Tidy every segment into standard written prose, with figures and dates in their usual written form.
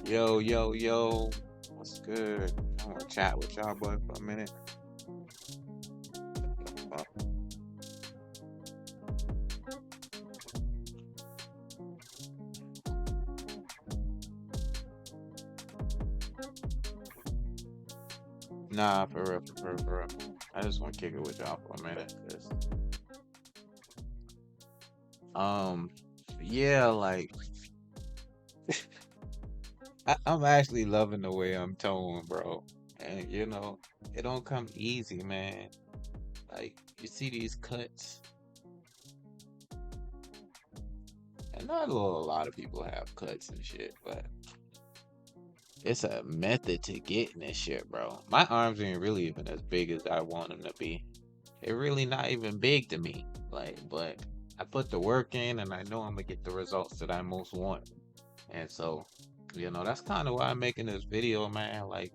Yo, yo. What's good? I want to chat with y'all boy for a minute. Uh, Nah, for real, for real, for real. I just want to kick it with y'all for a minute. 'Cause, um, yeah, like I'm actually loving the way I'm toned, bro. And it don't come easy, man. Like you see these cuts, and not a lot of people have cuts and shit, but it's a method to getting this shit, bro. My arms ain't really even as big as I want them to be. They're really not even big to me. Like, but I put the work in and I know I'm gonna get the results that I most want. And so, that's kind of why I'm making this video, man. Like,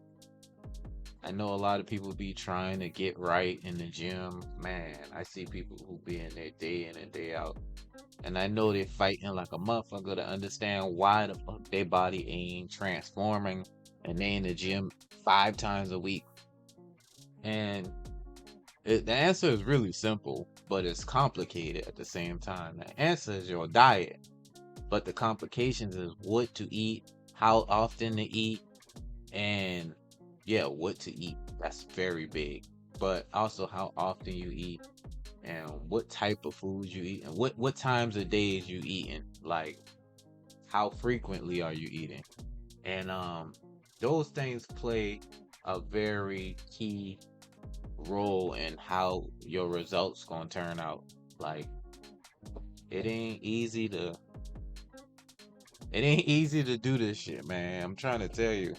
I know a lot of people be trying to get right in the gym. Man, I see people who be in there day in and day out. And I know they're fighting like a motherfucker to understand why the fuck their body ain't transforming and they in the gym 5 times a week. And the answer is really simple, but it's complicated at the same time. The answer is your diet, but the complications is what to eat, how often to eat, and yeah, what to eat. That's very big. But also how often you eat and what type of foods you eat and what times of days you eating. Like how frequently are you eating? And those things play a very key role in how your results gonna turn out. Like it ain't easy to it ain't easy to do this shit, man. I'm trying to tell you.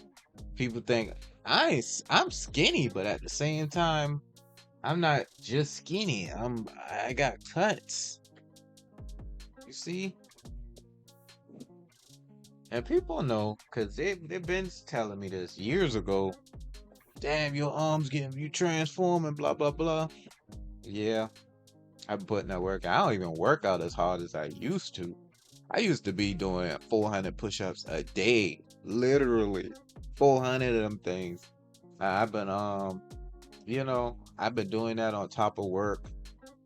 People think I'm skinny, but at the same time, I'm not just skinny. I got cuts. You see? And people know because they've been telling me this years ago. Damn, your arms getting you transforming, blah blah blah. Yeah, I've been putting that work. I don't even work out as hard as I used to. I used to be doing 400 push-ups a day, literally 400 of them things. I've been I've been doing that on top of work,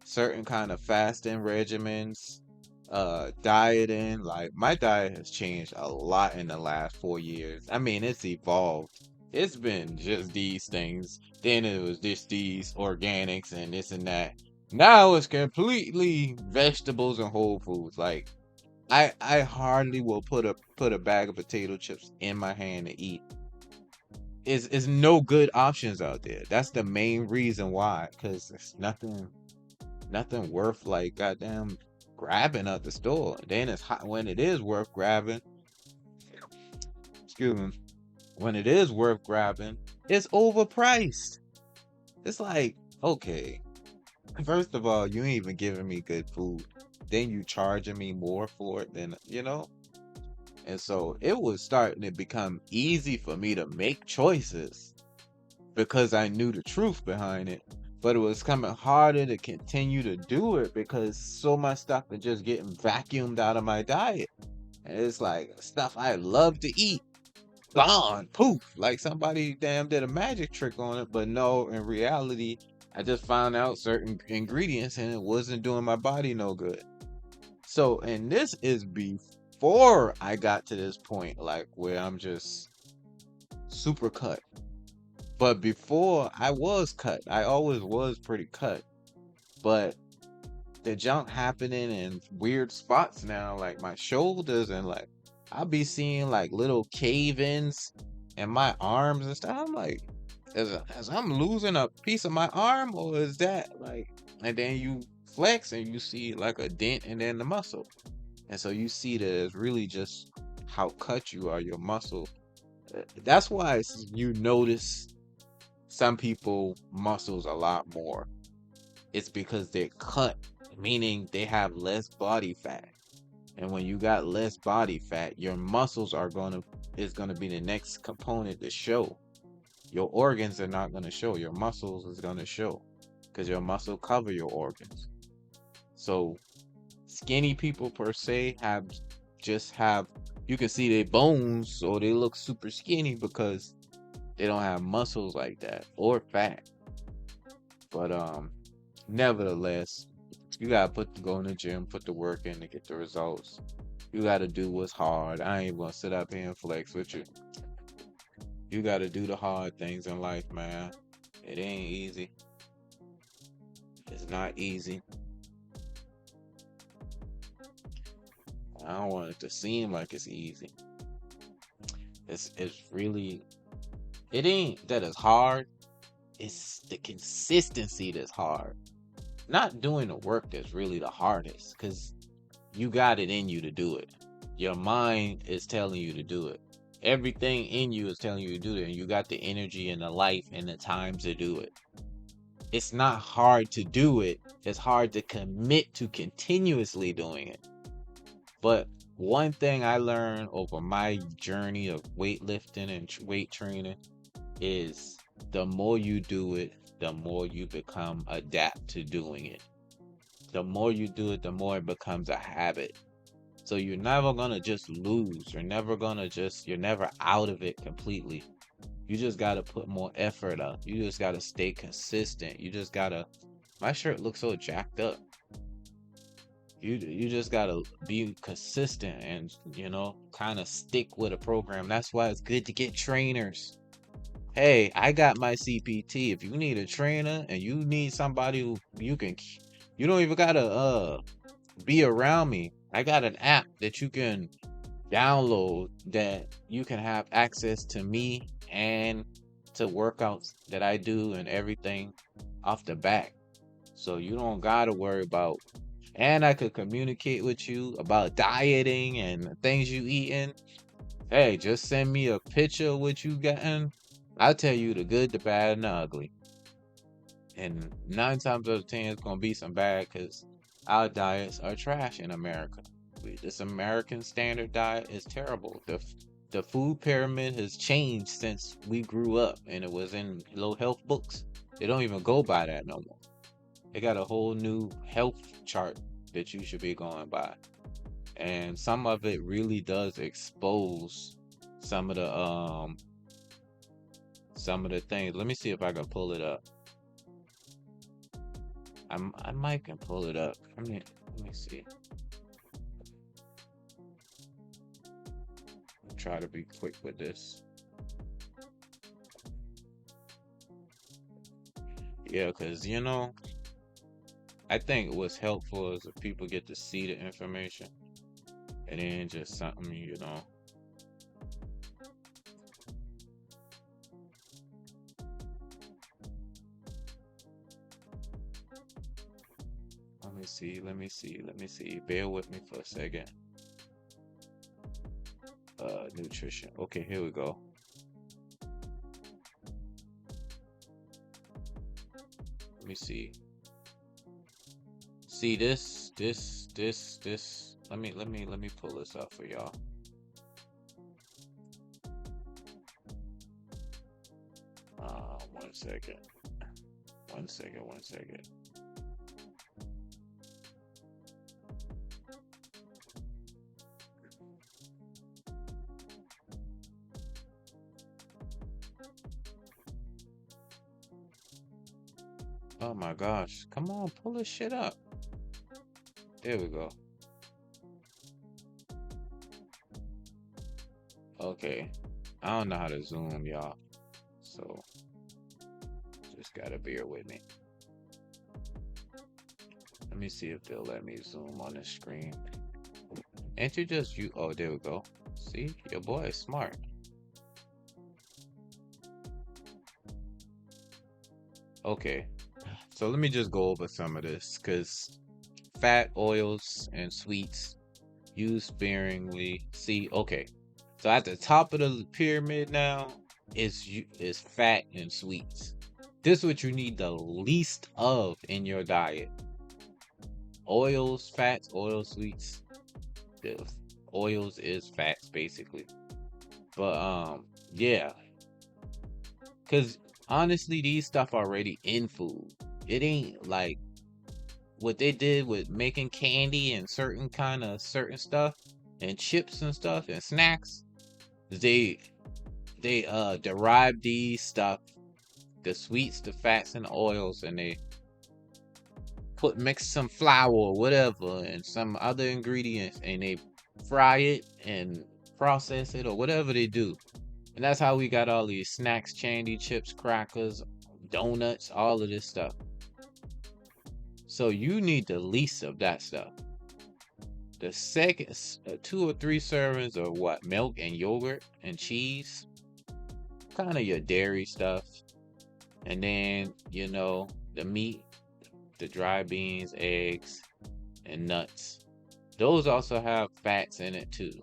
certain kind of fasting regimens, dieting. Like my diet has changed a lot in the last 4 years. I mean, it's evolved. It's been just these things. Then it was just these organics and this and that. Now it's completely vegetables and whole foods. Like I hardly will put a bag of potato chips in my hand to eat. Is no good options out there. That's the main reason why. Cause it's nothing worth like goddamn grabbing at the store. Then it's hot when it is worth grabbing. Excuse me. When it is worth grabbing, it's overpriced. It's like, okay, first of all, you ain't even giving me good food. Then you charging me more for it than. And so it was starting to become easy for me to make choices because I knew the truth behind it. But it was coming harder to continue to do it because so much stuff was just getting vacuumed out of my diet. And it's like stuff I love to eat, gone, poof, like somebody damn did a magic trick on it. But no, in reality, I just found out certain ingredients and it wasn't doing my body no good. So, and this is before I got to this point, like where I'm just super cut. But before I was cut, I always was pretty cut. But the junk happening in weird spots now, like my shoulders and like I'll be seeing like little cave-ins in my arms and stuff. I'm like, as I'm losing a piece of my arm, or is that like? And then you flex and you see like a dent and then the muscle, and so you see that it's really just how cut you are, your muscle. That's why you notice some people muscles a lot more. It's because they're cut, meaning they have less body fat. And when you got less body fat, your muscles are gonna is gonna be the next component to show. Your organs are not gonna show. Your muscles is gonna show, because your muscle cover your organs. So Skinny people per se have you can see their bones or they look super skinny because they don't have muscles like that or fat. But nevertheless, you gotta go in the gym, put the work in to get the results. You gotta do what's hard. I ain't gonna sit up here and flex with you. You gotta do the hard things in life, man. It ain't easy. It's not easy. I don't want it to seem like it's easy. It's really it ain't that it's hard. It's the consistency that's hard. Not doing the work that's really the hardest, because you got it in you to do it. Your mind is telling you to do it. Everything in you is telling you to do it, and you got the energy and the life and the time to do it. It's not hard to do it. It's hard to commit to continuously doing it. But one thing I learned over my journey of weightlifting and weight training is the more you do it, the more you become adapt to doing it. The more you do it, the more it becomes a habit. So you're never gonna just lose. You're never out of it completely. You just gotta put more effort up. You just gotta stay consistent. My shirt looks so jacked up. You just gotta be consistent and kind of stick with a program. That's why it's good to get trainers. Hey, I got my CPT. If you need a trainer and you need somebody who you don't even gotta be around me. I got an app that you can download that you can have access to me and to workouts that I do and everything off the back. So you don't gotta worry about, and I could communicate with you about dieting and the things you eating. Hey, just send me a picture of what you gotten. I'll tell you the good, the bad, and the ugly. And 9 times out of 10, it's gonna be some bad because our diets are trash in America. This American standard diet is terrible. The food pyramid has changed since we grew up, and it was in low health books. They don't even go by that no more. They got a whole new health chart that you should be going by, and some of it really does expose some of the things. Let me see if I can pull it up. I might can pull it up. Let me see. I'll try to be quick with this. Yeah, because I think what's helpful is if people get to see the information and then just something. Let me see. Bear with me for a second. Nutrition. Okay, here we go. Let me see. See this. Let me pull this up for y'all. One second. One second. Oh my gosh. Come on, pull this shit up. There we go. Okay. I don't know how to zoom, y'all. So just gotta bear with me. Let me see if they'll let me zoom on the screen. Ain't you just you? Oh, there we go. See, your boy is smart. Okay. So let me just go over some of this, because fat, oils, and sweets used sparingly. See, okay. So at the top of the pyramid now is fat and sweets. This is what you need the least of in your diet. Oils, fats, sweets. The oils is fats basically. But yeah. Cause honestly these stuff already in food. It ain't like what they did with making candy and certain stuff and chips and stuff and snacks, they derived these stuff, the sweets, the fats, and the oils, and they mix some flour or whatever and some other ingredients, and they fry it and process it or whatever they do. And that's how we got all these snacks, candy, chips, crackers, donuts, all of this stuff. So you need the least of that stuff. The second, 2 or 3 servings of what? Milk and yogurt and cheese. Kind of your dairy stuff. And then, the meat, the dry beans, eggs, and nuts. Those also have fats in it too.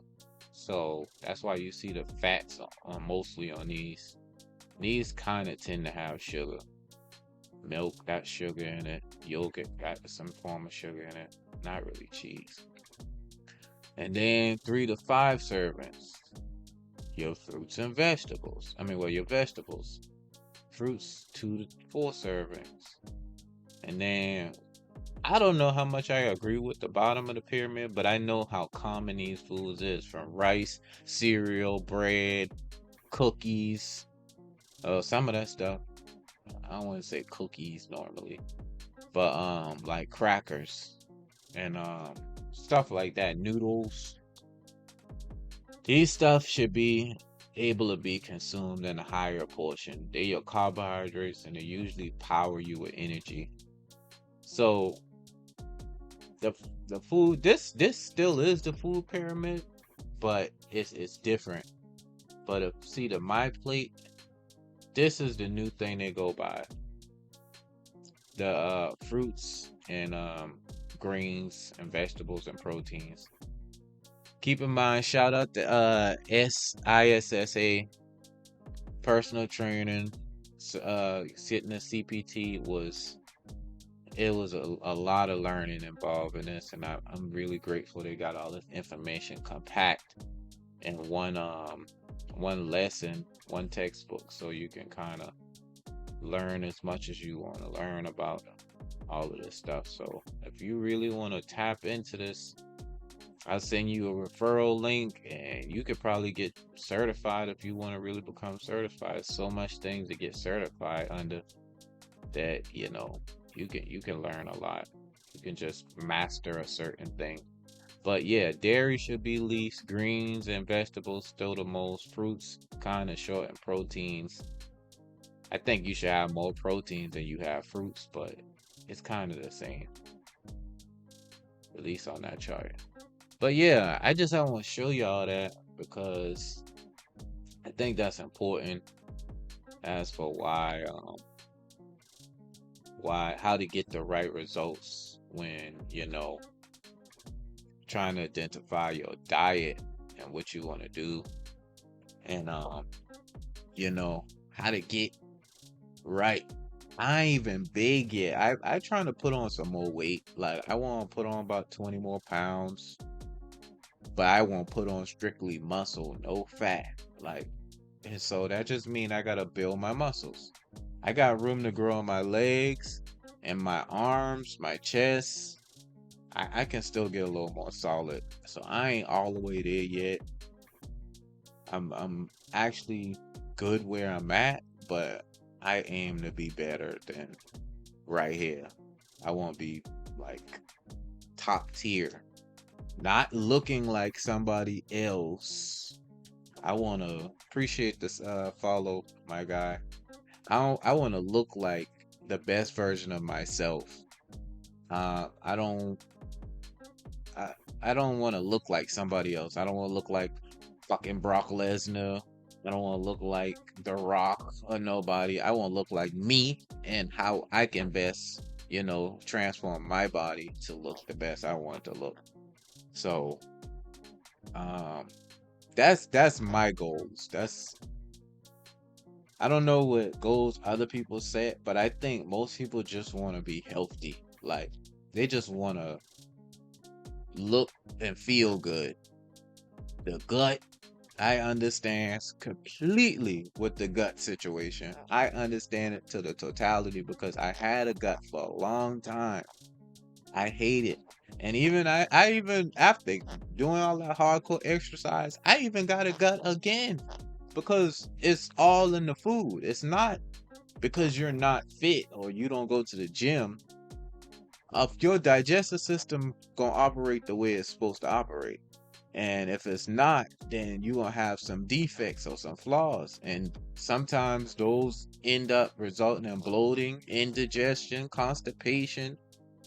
So that's why you see the fats mostly on these. These kind of tend to have sugar. Milk got sugar in it. Yogurt got some form of sugar in it. Not really cheese. And then 3 to 5 servings. Your fruits and vegetables. Your vegetables. Fruits, 2 to 4 servings. And then I don't know how much I agree with the bottom of the pyramid, but I know how common these foods is, from rice, cereal, bread, cookies, some of that stuff. I don't want to say cookies normally, but like crackers and stuff like that, noodles. These stuff should be able to be consumed in a higher portion. They're your carbohydrates, and they usually power you with energy. So the food, this still is the food pyramid, but it's different. But see, the My Plate, this is the new thing they go by. The fruits and greens and vegetables and proteins. Keep in mind, shout out to ISSA personal training. Sitting a CPT was a lot of learning involved in this, and I'm really grateful they got all this information compact in one lesson, one textbook, so you can kind of learn as much as you want to learn about all of this stuff. So if you really want to tap into this, I'll send you a referral link, and you could probably get certified if you want to really become certified. So much things to get certified under that, you can learn a lot. You can just master a certain thing. But yeah, dairy should be least. Greens and vegetables still the most. Fruits kind of short, and proteins. I think you should have more proteins than you have fruits, but it's kind of the same, at least on that chart. But yeah, I want to show y'all that because I think that's important as for how to get the right results when, trying to identify your diet and what you want to do, and how to get right. I ain't even big yet. I trying to put on some more weight. Like, I want to put on about 20 more pounds, but I won't put on strictly muscle, no fat. Like, and so that just means I gotta build my muscles. I got room to grow on my legs and my arms, my chest. I can still get a little more solid. So I ain't all the way there yet. I'm actually good where I'm at, but I aim to be better than right here. I want to be like top tier. Not looking like somebody else. I want to appreciate this follow, my guy. I want to look like the best version of myself. I don't want to look like somebody else. I don't want to look like fucking Brock Lesnar. I don't want to look like The Rock or nobody. I want to look like me and how I can best, transform my body to look the best I want it to look. So, that's my goals. I don't know what goals other people set, but I think most people just want to be healthy. Like, they just want to look and feel good. The gut, I understand completely with the gut situation. I understand it to the totality because I had a gut for a long time. I hate it. And even I even after doing all that hardcore exercise, I even got a gut again because it's all in the food. It's not because you're not fit or you don't go to the gym. Of your digestive system gonna operate the way it's supposed to operate. And if it's not, then you're gonna have some defects or some flaws. And sometimes those end up resulting in bloating, indigestion, constipation,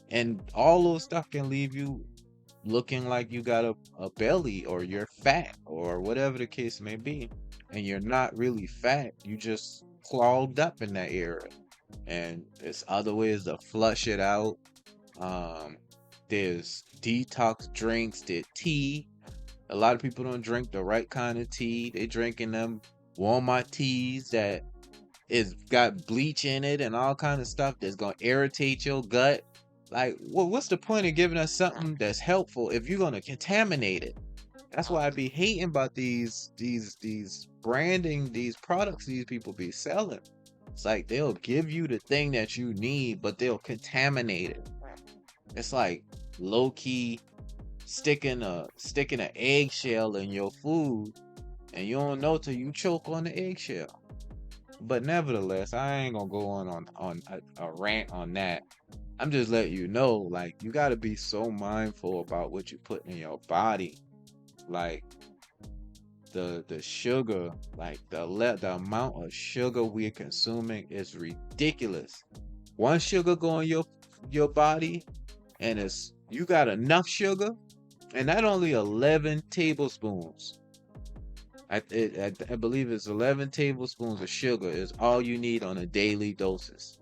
and all those stuff can leave you looking like you got a belly or you're fat or whatever the case may be. And you're not really fat, you just clogged up in that area. And there's other ways to flush it out. Um, there's detox drinks, there's tea. A lot of people don't drink the right kind of tea. They drinking them Walmart teas that is got bleach in it and all kind of stuff that's gonna irritate your gut. Like, what's the point of giving us something that's helpful if you're gonna contaminate it? That's why I be hating about these branding, these products these people be selling. It's like they'll give you the thing that you need, but they'll contaminate it. It's like low key sticking an eggshell in your food, and you don't know till you choke on the eggshell. But nevertheless, I ain't gonna go on a rant on that. I'm just letting you know, like, you gotta be so mindful about what you put in your body. Like the sugar, like the amount of sugar we're consuming is ridiculous. One sugar go in your body, and it's you got enough sugar, and not only 11 tablespoons. I believe it's 11 tablespoons of sugar is all you need on a daily doses.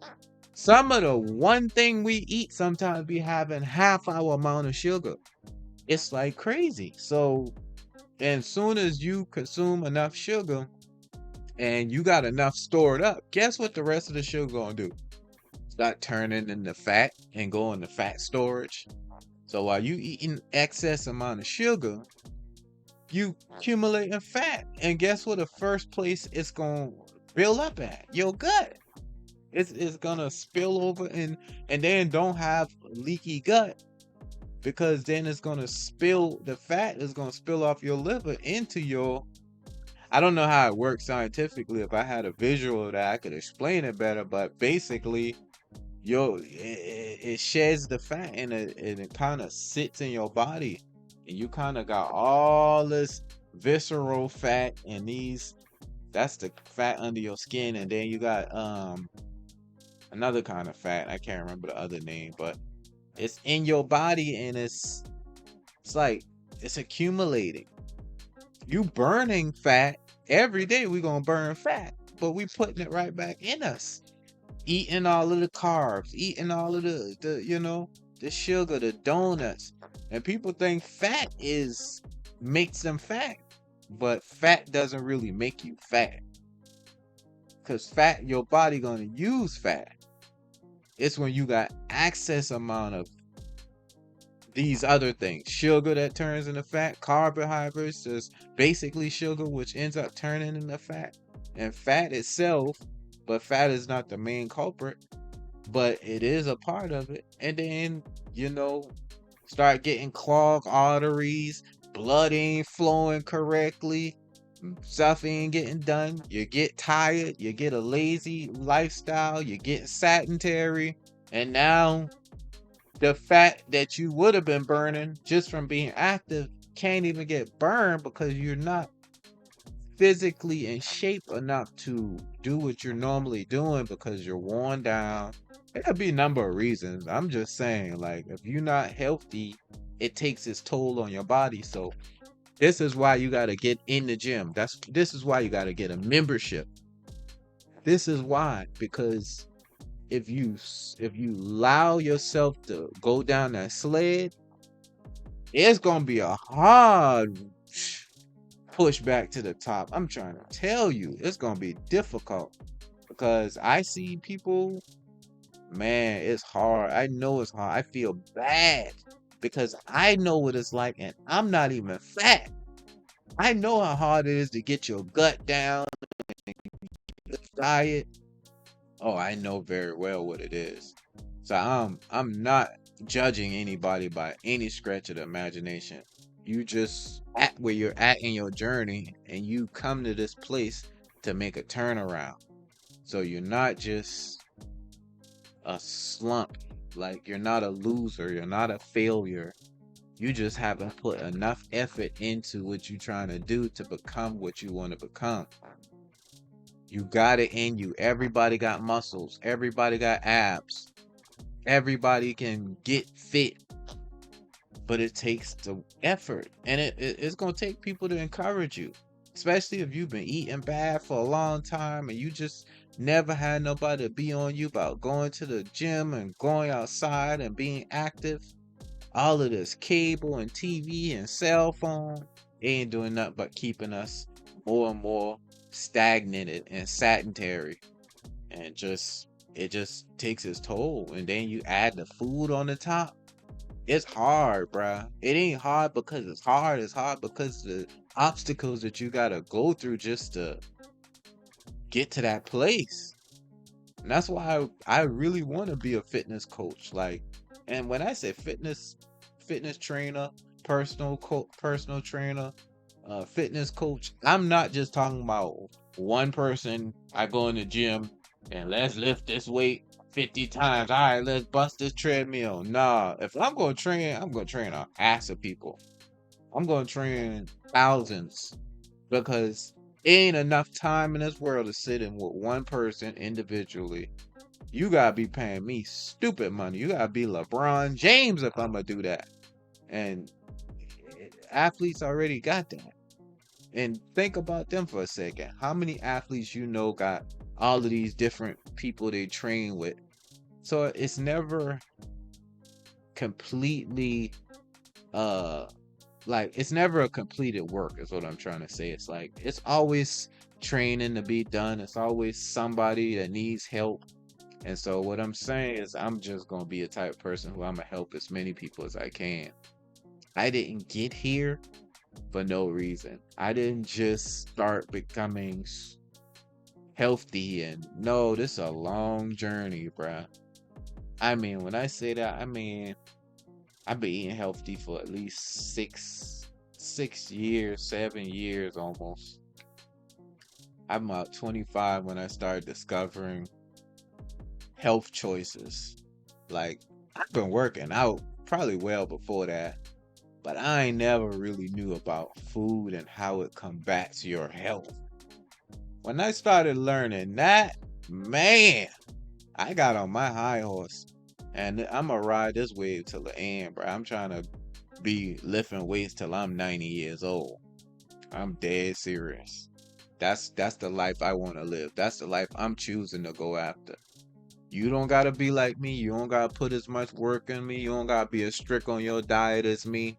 Some of the one thing we eat sometimes be having half our amount of sugar. It's like crazy. So, as soon as you consume enough sugar and you got enough stored up, guess what the rest of the sugar gonna do? Start turning into fat and go into fat storage. So while you eating excess amount of sugar, you accumulating fat. And guess what the first place it's gonna build up at? Your gut. It's gonna spill over and then don't have leaky gut because then it's gonna spill the fat is gonna spill off your liver into your I don't know how it works scientifically. If I had a visual of that, I could explain it better. But basically, it sheds the fat and it kind of sits in your body, and you kind of got all this visceral fat and these. That's the fat under your skin, and then you got another kind of fat. I can't remember the other name, but it's in your body and it's like it's accumulating. You burning fat every day. We gonna burn fat, but we putting it right back in us. Eating all of the carbs, eating all of the sugar, the donuts, and people think fat is makes them fat, but fat doesn't really make you fat. Cause fat, your body gonna use fat. It's when you got excess amount of these other things. Sugar that turns into fat, carbohydrates is basically sugar, which ends up turning into fat. And fat itself, but fat is not the main culprit, but it is a part of it. And then, start getting clogged arteries, blood ain't flowing correctly, stuff ain't getting done. You get tired, you get a lazy lifestyle, you get sedentary, and now the fat that you would have been burning just from being active can't even get burned because you're not physically in shape enough to do what you're normally doing because you're worn down. There could be a number of reasons. I'm just saying, like, if you're not healthy, it takes its toll on your body. So this is why you got to get in the gym. This is why you got to get a membership. This is why, because if you allow yourself to go down that sled, it's gonna be a hard push back to the top. I'm trying to tell you, it's gonna be difficult because I see people, man, it's hard. I know it's hard. I feel bad because I know what it's like and I'm not even fat. I know how hard it is to get your gut down, diet. Oh, I know very well what it is. So I'm not judging anybody by any stretch of the imagination. You just at where you're at in your journey and you come to this place to make a turnaround. So you're not just a slump. Like you're not a loser, you're not a failure. You just haven't put enough effort into what you're trying to do to become what you want to become. You got it in you. Everybody got muscles. Everybody got abs. Everybody can get fit, but it takes the effort, and it's gonna take people to encourage you, especially if you've been eating bad for a long time and you just never had nobody to be on you about going to the gym and going outside and being active. All of this cable and TV and cell phone ain't doing nothing but keeping us more and more stagnated and sedentary, and just it just takes its toll. And then you add the food on the top. It's hard, bruh. It ain't hard because it's hard. It's hard because the obstacles that you gotta go through just to get to that place. And that's why I really want to be a fitness coach. Like, and when I say fitness trainer, personal trainer, fitness coach, I'm not just talking about one person. I go in the gym and let's lift this weight 50 times. All right, let's bust this treadmill. Nah, if I'm going to train, I'm going to train an ass of people. I'm going to train thousands because it ain't enough time in this world to sit in with one person individually. You gotta be paying me stupid money. You gotta be LeBron James if I'm gonna do that. And athletes already got that. And think about them for a second. How many athletes you know got all of these different people they train with? So it's never completely like it's never a completed work is what I'm trying to say. It's like it's always training to be done. It's always somebody that needs help. And so what I'm saying is I'm just gonna be a type of person who I'm gonna help as many people as I can. I didn't get here for no reason. I didn't just start becoming healthy and no, this is a long journey, bruh. I mean, when I say that, I mean I've been eating healthy for at least 6 years, 7 years almost. I'm about 25 when I started discovering health choices. Like I've been working out probably well before that, but I ain't never really knew about food and how it combats your health. When I started learning that, man, I got on my high horse, and I'm gonna ride this wave till the end, bro. I'm trying to be lifting weights till I'm 90 years old. I'm dead serious. That's the life I want to live. That's the life I'm choosing to go after. You don't gotta be like me. You don't gotta put as much work in me. You don't gotta be as strict on your diet as me.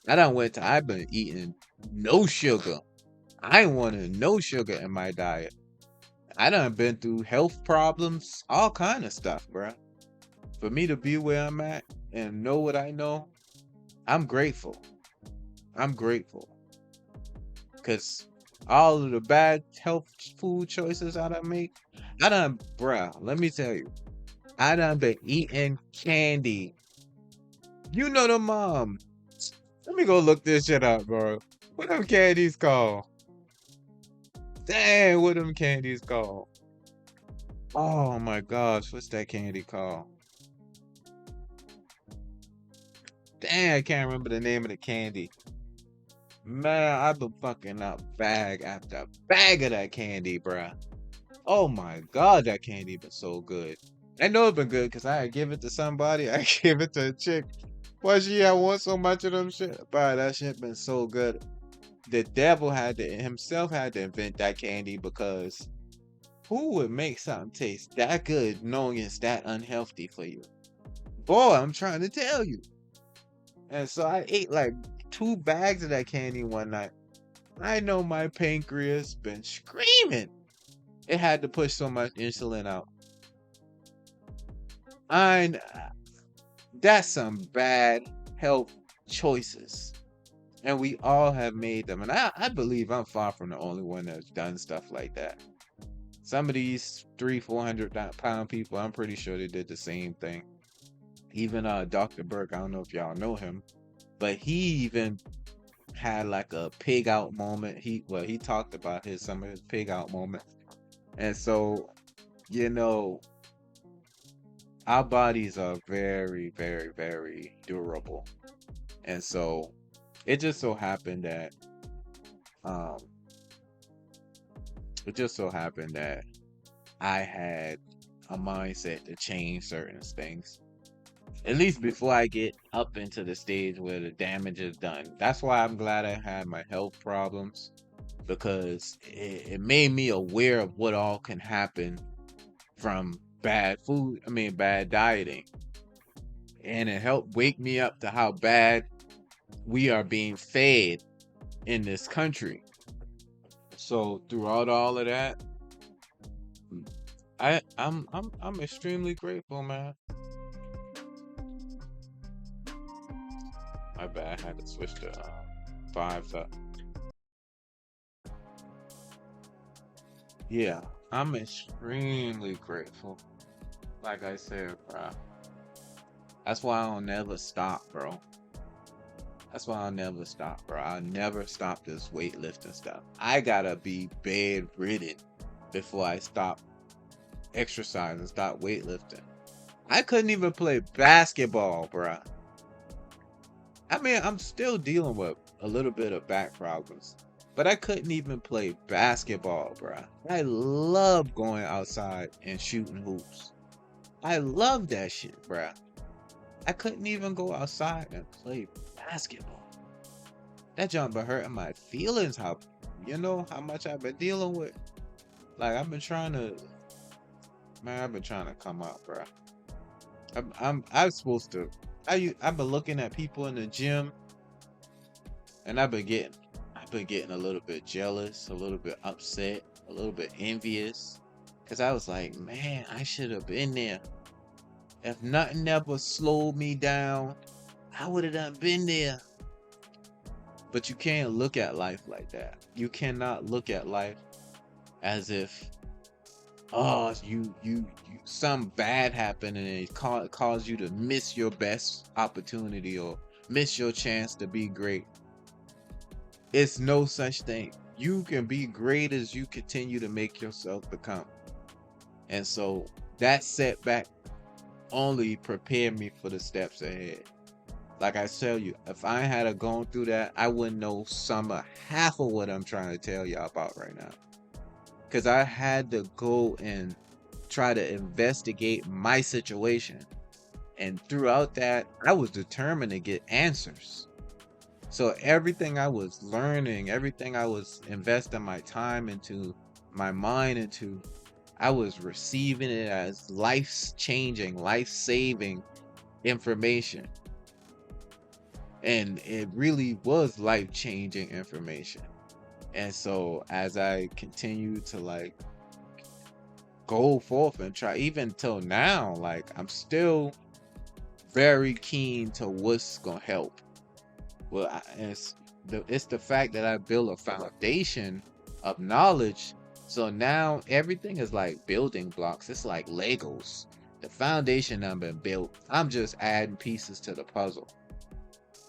I've been eating no sugar. I ain't wanted no sugar in my diet. I done been through health problems, all kind of stuff, bruh. For me to be where I'm at and know what I know, I'm grateful. I'm grateful. Cause all of the bad health food choices I done make, bruh, let me tell you, I done been eating candy. You know the mom. Let me go look this shit up, bro. What them candies called? Dang, what them candies called? Oh my gosh, what's that candy called? Dang, I can't remember the name of the candy. Man, I've been fucking up bag after bag of that candy, bruh. Oh my god, that candy been so good. I know it been good because I give it to somebody. I give it to a chick. Why she I want so much of them shit? Bruh, that shit been so good. The devil himself had to invent that candy because who would make something taste that good knowing it's that unhealthy for you? Boy, I'm trying to tell you. And so I ate like 2 bags of that candy one night. I know my pancreas been screaming. It had to push so much insulin out. I That's some bad health choices. And we all have made them. And I believe I'm far from the only one that's done stuff like that. Some of these 300-400 pound people, I'm pretty sure they did the same thing. Even Dr. Burke, I don't know if y'all know him, but he even had like a pig out moment. He talked about his some of his pig out moments. And so, you know, our bodies are very, very, very durable. And so it just so happened that um it just so happened that I had a mindset to change certain things. At least before I get up into the stage where the damage is done. That's why I'm glad I had my health problems, because it made me aware of what all can happen from bad food, I mean bad dieting. And it helped wake me up to how bad we are being fed in this country. So throughout all of that, I'm extremely grateful, man. My bad, I had to switch to fives up. Yeah, I'm extremely grateful. Like I said, bro. That's why I'll never stop, bro. That's why I'll never stop, bro. I'll never stop this weightlifting stuff. I gotta be bedridden before I stop exercising, stop weightlifting. I couldn't even play basketball, bro. I mean, I'm still dealing with a little bit of back problems, but I couldn't even play basketball, bro. I love going outside and shooting hoops. I love that shit, bro. I couldn't even go outside and play basketball. That jump been hurting my feelings. How, how much I've been dealing with. Like I've been trying to, man. I've been trying to come out, bro. I'm supposed to. I've been looking at people in the gym, and I've been getting a little bit jealous, a little bit upset, a little bit envious, cause I was like, man, I should have been there. If nothing ever slowed me down, I would have done been there. But you can't look at life like that. You cannot look at life as if, oh, you some bad happened and it caused you to miss your best opportunity or miss your chance to be great. It's no such thing. You can be great as you continue to make yourself become. And so that setback only prepared me for the steps ahead. Like I tell you, if I had gone through that, I wouldn't know half of what I'm trying to tell y'all about right now. Because I had to go and try to investigate my situation. And throughout that, I was determined to get answers. So everything I was learning, everything I was investing my time into, my mind into, I was receiving it as life-changing, life-saving information. And it really was life-changing information. And so as I continue to like go forth and try, even till now, like I'm still very keen to what's gonna help. Well, it's the fact that I built a foundation of knowledge. So now everything is like building blocks. It's like Legos. The foundation I've been built. I'm just adding pieces to the puzzle.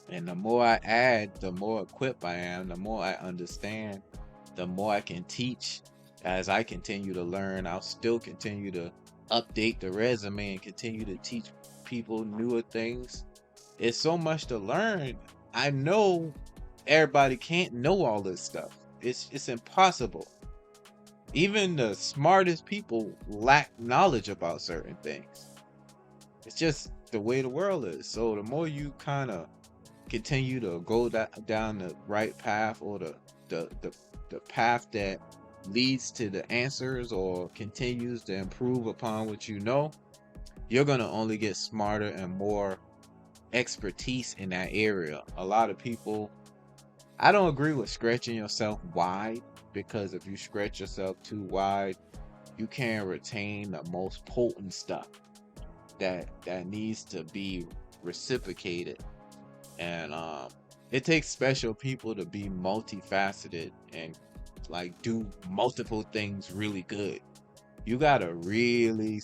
And the more I add, the more equipped I am, the more I understand, the more I can teach. As I continue to learn, I'll still continue to update the resume and continue to teach people newer things. It's so much to learn. I know everybody can't know all this stuff. It's impossible. Even the smartest people lack knowledge about certain things. It's just the way the world is. So the more you kind of continue to go down the right path, or the path that leads to the answers or continues to improve upon what you know, you're going to only get smarter and more expertise in that area. A lot of people, I don't agree with stretching yourself wide, because if you stretch yourself too wide, you can't retain the most potent stuff that needs to be reciprocated. And it takes special people to be multifaceted and like do multiple things really good. You gotta really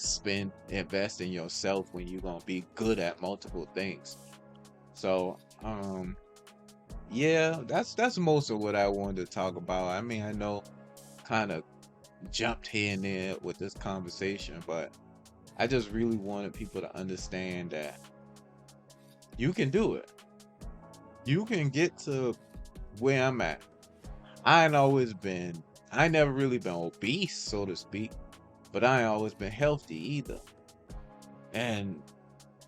invest in yourself when you're gonna be good at multiple things. So, yeah, that's most of what I wanted to talk about. I mean, I know kind of jumped here and there with this conversation, but I just really wanted people to understand that you can do it. You can get to where I'm at. I ain't always been, I never really been obese, so to speak, but I ain't always been healthy either. And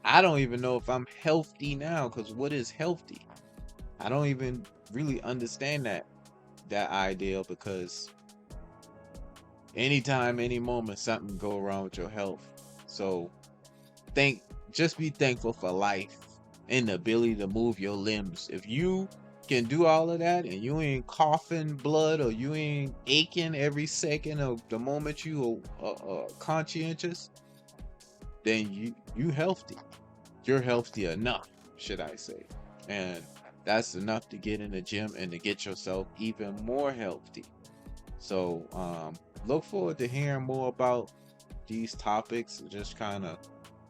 I don't even know if I'm healthy now, because what is healthy? I don't even really understand that idea, because anytime, any moment, something go wrong with your health. So think, just be thankful for life and the ability to move your limbs. If you can do all of that and you ain't coughing blood or you ain't aching every second of the moment you are conscientious, then you healthy. You're healthy enough, should I say. And that's enough to get in the gym and to get yourself even more healthy. So look forward to hearing more about these topics, just kind of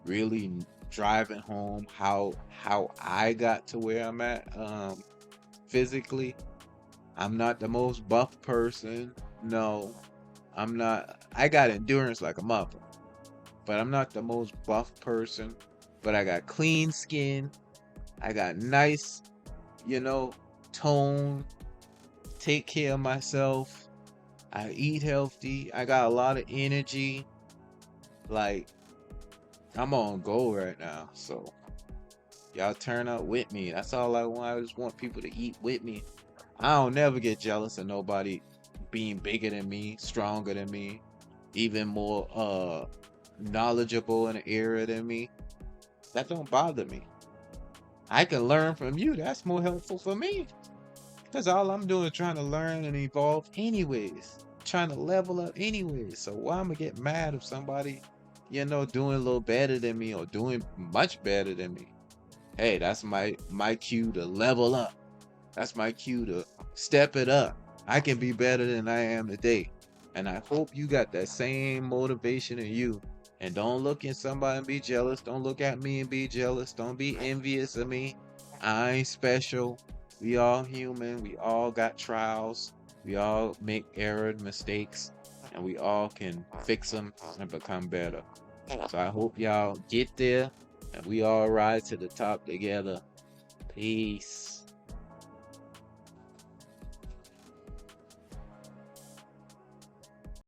really driving home how I got to where I'm at physically. I'm not the most buff person. No, I'm not. I got endurance like a mother, but I'm not the most buff person. But I got clean skin. I got nice, you know, tone. Take care of myself. I eat healthy. I got a lot of energy. Like, I'm on go right now. So y'all turn up with me. That's all I want. I just want people to eat with me. I don't never get jealous of nobody being bigger than me, stronger than me, even more knowledgeable in the area than me. That don't bother me. I can learn from you. That's more helpful for me. Because all I'm doing is trying to learn and evolve anyways. Trying to level up anyways. So why am I get mad if somebody, doing a little better than me or doing much better than me? Hey, that's my cue to level up. That's my cue to step it up. I can be better than I am today. And I hope you got that same motivation in you. And don't look at somebody and be jealous. Don't look at me and be jealous. Don't be envious of me. I ain't special. We all human. We all got trials. We all make error mistakes. And we all can fix them and become better. So I hope y'all get there and we all rise to the top together. Peace.